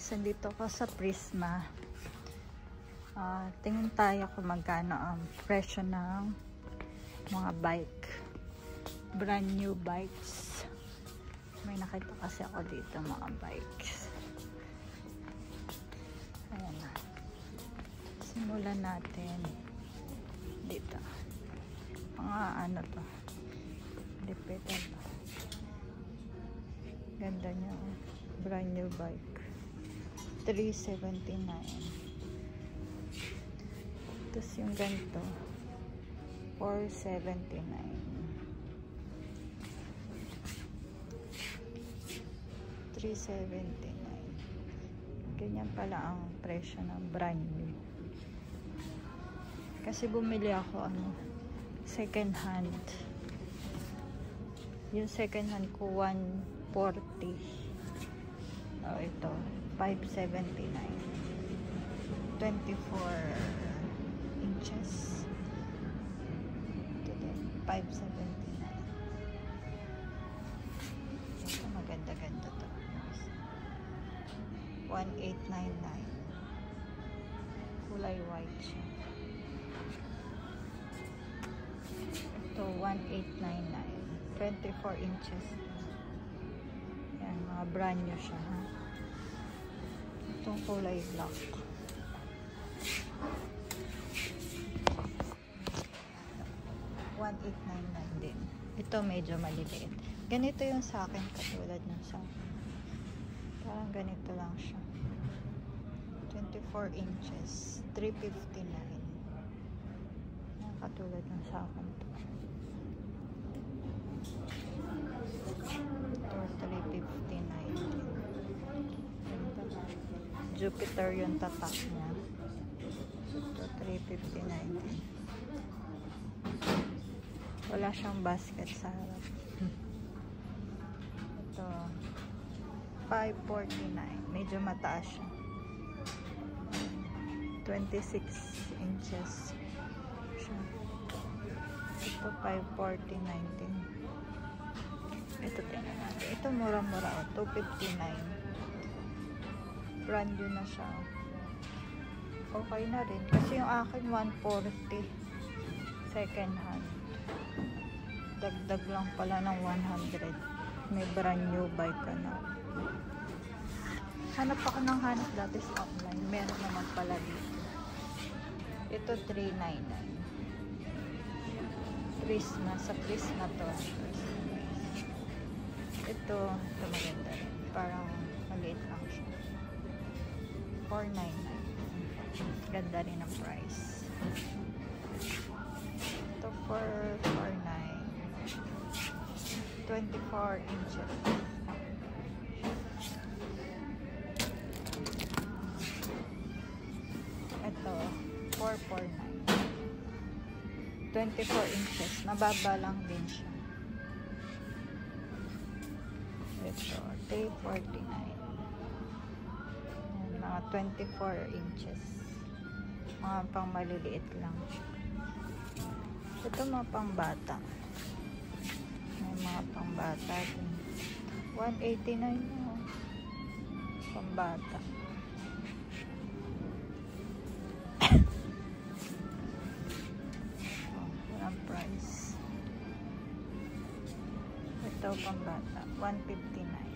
guys, andito ko sa Prisma. Tingin tayo kung magkano ang presyo ng mga bike. Brand new bikes. May nakita kasi ako dito mga bikes. Ayan na. Simulan natin dito. Mga ano to. Depende ba? Ganda niya. Brand new bike. $379. Tapos yung ganito $479. $379. Ganyan pala ang presyo ng brand new. Kasi bumili ako second hand. Yung second hand ko $140. Ito $579. 24 inches. Ito din $579. Ito maganda-ganda to. 1899. Kulay white siya. Ito 1899. 24 inches. Yan, mga brand new siya ha. Itong kulay black. $1899 din. Ito medyo maliliit. Ganito yung sa akin, katulad ng sa akin. Parang ganito lang siya. 24 inches. $359. Yan, katulad ng sa akin to. Ito $359. Jupiter yung tatak niya. Ito $359. Wala siyang basket sa harap. Ito $549. Medyo mataas siya. 26 inches siya. Ito $549 din. Ito tingnan natin. Ito mura-mura $259. Brand new na siya. Okay na rin. Kasi yung akin $140. Second hand. Dagdag lang pala ng $100. May brand new bike ka na. Hanap ako ng hanap dati sa online. Meron naman pala dito. Ito $399. Prisma. Sa Prisma to. Ito maganda rin. Parang maliit lang siya. $499. Ganda rin ang price. Ito $449. 24 inches. Ito $449. 24 inches. Mababa lang din siya. Ito $349. Mga 24 inches. Mga pang maliliit lang. Ito mga pang bata. May mga pang bata din. $189 na. Pang bata. Walang price. Ito pang bata. $159.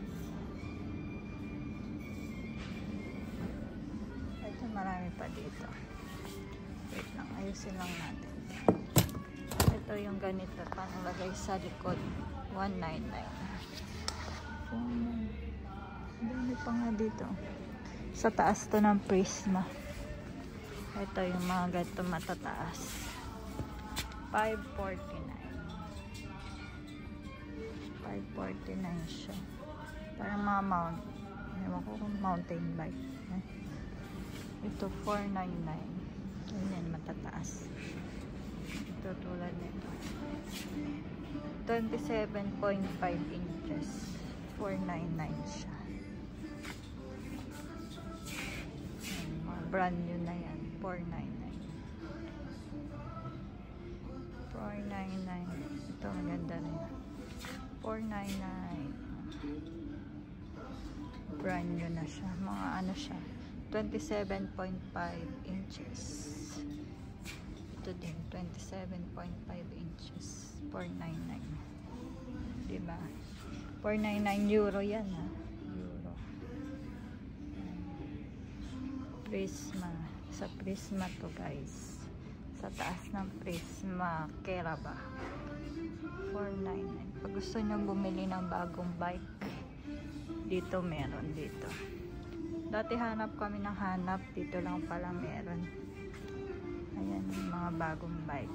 Marami pa dito. Wait lang, ayusin lang natin. Ito yung ganito, panglagay sa likod. $199. Dami pa nga dito. Sa taas to ng Prisma. Ito yung mga ganito matataas. $549 siya. Parang mga mountain bike. Ito $499. Ganyan matataas. Ito tulad nito. 27.5 inches. $499 siya. Mga brand new na yan. $499. Ito maganda rin. $499. Brand new na siya. Mga ano siya, 27.5 inches. Ito din, 27.5 inches. 499. Diba? 499 euro yan, ha? Euro. Prisma. Sa Prisma to, guys. Sa taas ng Prisma, Keraba. 499. Pag gusto nyo bumili ng bagong bike, dito meron dito. Dati hanap kami ng hanap, dito lang pala meron. Ayan yung mga bagong bike.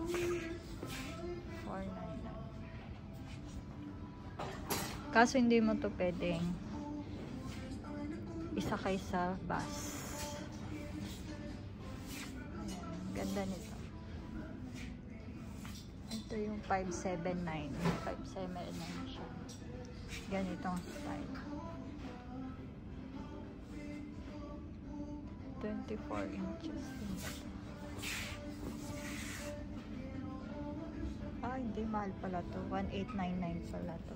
499. Kaso hindi mo to pwedeng isakay sa bus. Ayan, ganda nito. Ito yung 579. 579 siya. Ganitong style. 24 inches din ba ito? Ah, hindi. Mahal pala to. 1899 pala to.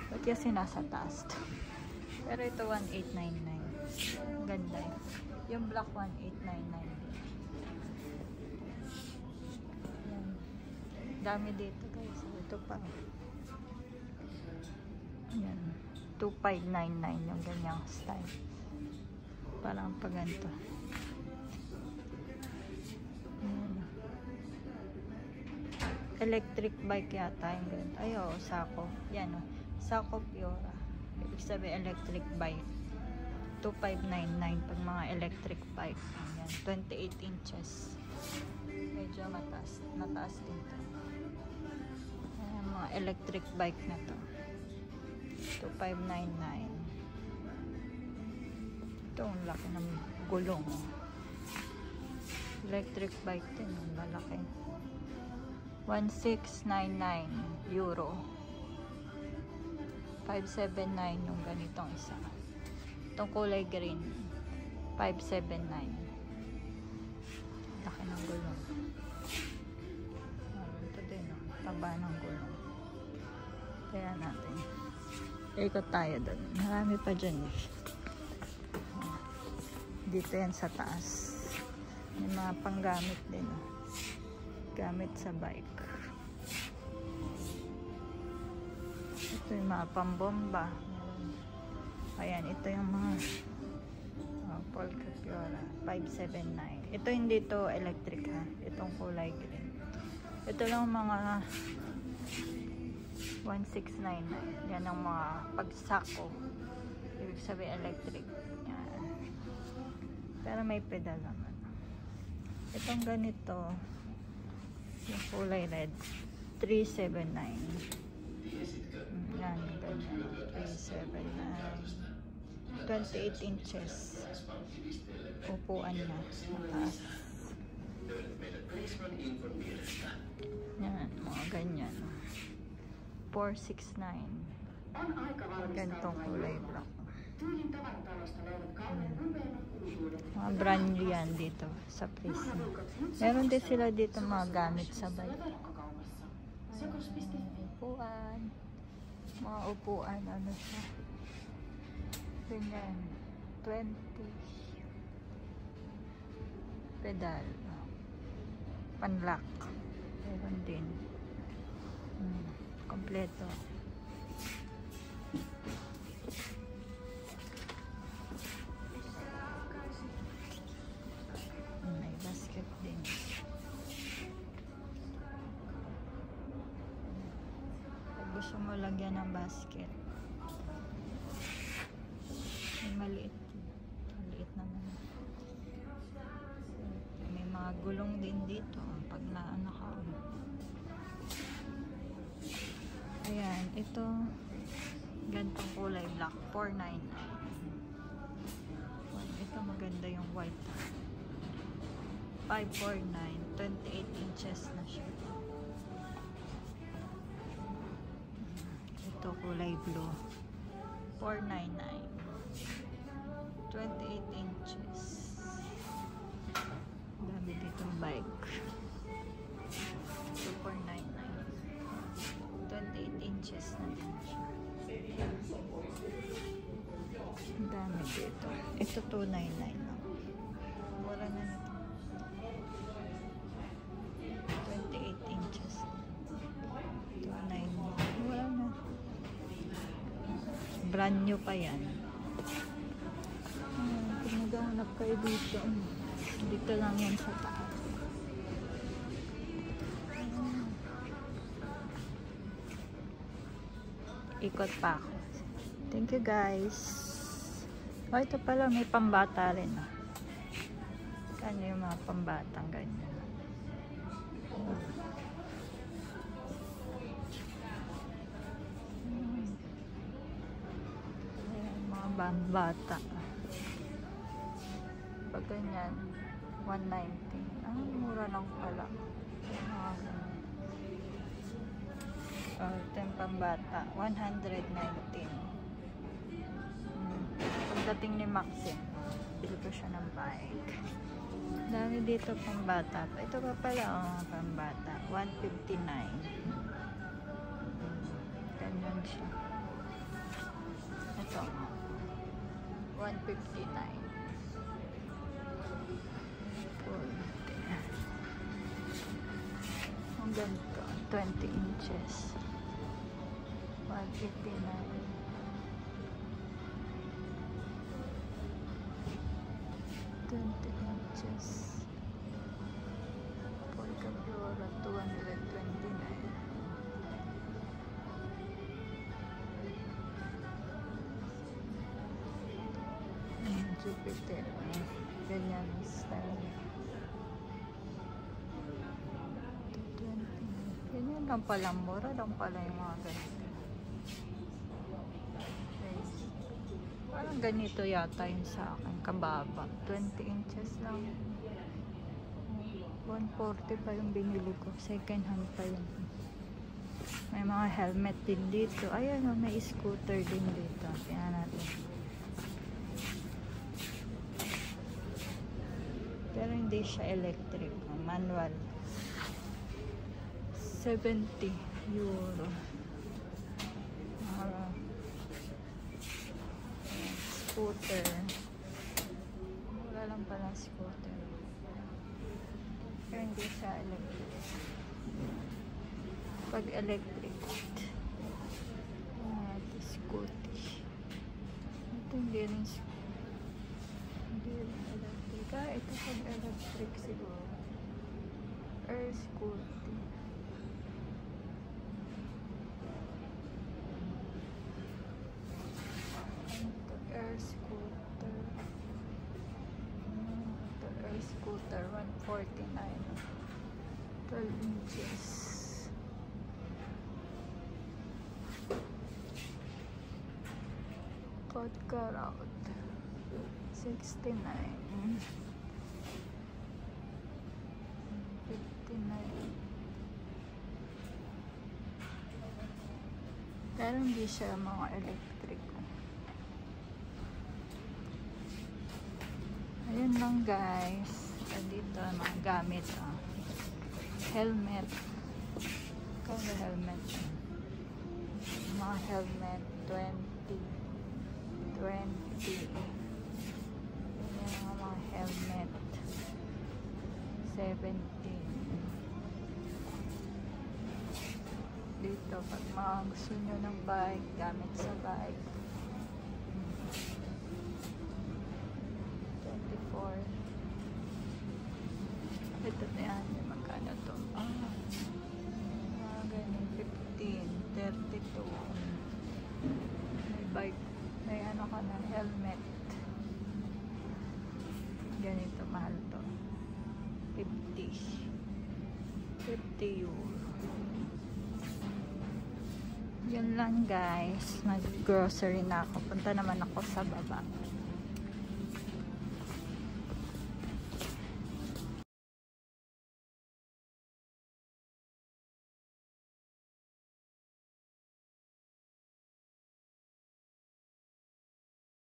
Ba't kasi nasa taas to? Pero ito 1899. Ganda yun. Yung black 1899. Yan. Dami dito, guys. Ito pa. Yan. 2599 yung ganyang style. Parang pa ganito. Electric bike yata yung ganito. Ay, oh, Sako. Yan, oh. Sako Piora. Ibig sabihin electric bike. 2599 pag mga electric bike. Ayan, 28 inches. Medyo mataas. Mataas din to. Ayan, mga electric bike na to. 2599. Ito, ang laki ng gulong. Electric bike din, ang lalaki. 1699 euro. 579 yung ganitong isa. Itong kulay green, 579. Laki ng gulong. Ito din, taba ng gulong. Kaya natin. Ikot tayo doon. Marami pa dyan. Dito yan sa taas. May mga panggamit din. Gamit sa bike. Ito yung mga pambomba. Ayan, ito yung mga Polka Piora 579. Ito hindi to electric, ha. Itong kulay green. Ito lang mga 1699. Yan ang mga pagsako. Ibig sabihin electric. Yan. Pero may pedal naman. Itong ganito, yung kulay red, 379. Yan, ganyan. 379. 28 inches. Upuan na. Mataas. Yan, mga ganyan. 469. Ganitong kulay black. Mga brand new yan dito sa Prisma. Meron din sila dito mga gamit sa bike. Upuan. Mga upuan, ano siya. Ganyan. 20. Pedal. Panlock. Meron din. Kompleto. May basket din. Pag gusto mo lagyan ng basket, may maliit. Maliit naman. May mga gulong din dito pag naano ka. Ayan, ito gantong kulay black, 499. Ito maganda yung white. 549, 28 inches na siya. Ito kulay blue, 499, 28 inches. Dami ditong bike. 499, 28 inches na din siya. Dami. Ito 299 lang. Mura na nito. 28 inches. 299. Mura na. Brand new pa yan. Kung naghahanap kayo dito, dito lang yan sa taas. Ikot pa ako. Thank you guys. Oh, ito pala may pambata rin. Kanya yung mga pambatang ganyan. Ayan, mga pambata. Pag ganyan, 190. Mura lang pala. Ito yung pambata, 119. Pagdating ni Maxim, bili ko siya ng bike. Dami dito pambata pa. Ito pa pala, pambata, 159. Ganyan siya. Ito, 159. Ang ganito, 20 inches. 159. 20 inches. Polka Fiora 229. Jupiter. Ganyan style. 20. Ganyan lang pala. Mura lang pala yung mga ganito. Parang ganito yata yung sa akin, kababa. 20 inches lang. 140 pa yung binili ko. Second hand pa yun. May mga helmet din dito. Ayan, may scooter din dito. Tingnan natin. Pero hindi siya electric. Manual. 70 euro. Scooter. Wala lang pala scooter. Pero hindi siya electric. Pag electric, scooty. Ito hindi rin electric. Ito pag electric siguro. Air scooty. Scooter 149, 12 inches. Vodka Route 69, 59. Pero hindi siya mga electric. Ayun lang guys. Dito mga gamit. Helmet. Kaya helmet. Mga helmet 20. Yan yung mga helmet 17. Dito pag mga gusto nyo ng bike, gamit sa bike. 24. Ito na yan, magkano to? Ganyan, 15, 32. May bike, may ano ka na, helmet. Ganito, mahal to. 50 euro. Yun lang guys, mag-grocery na ako. Punta naman ako sa baba.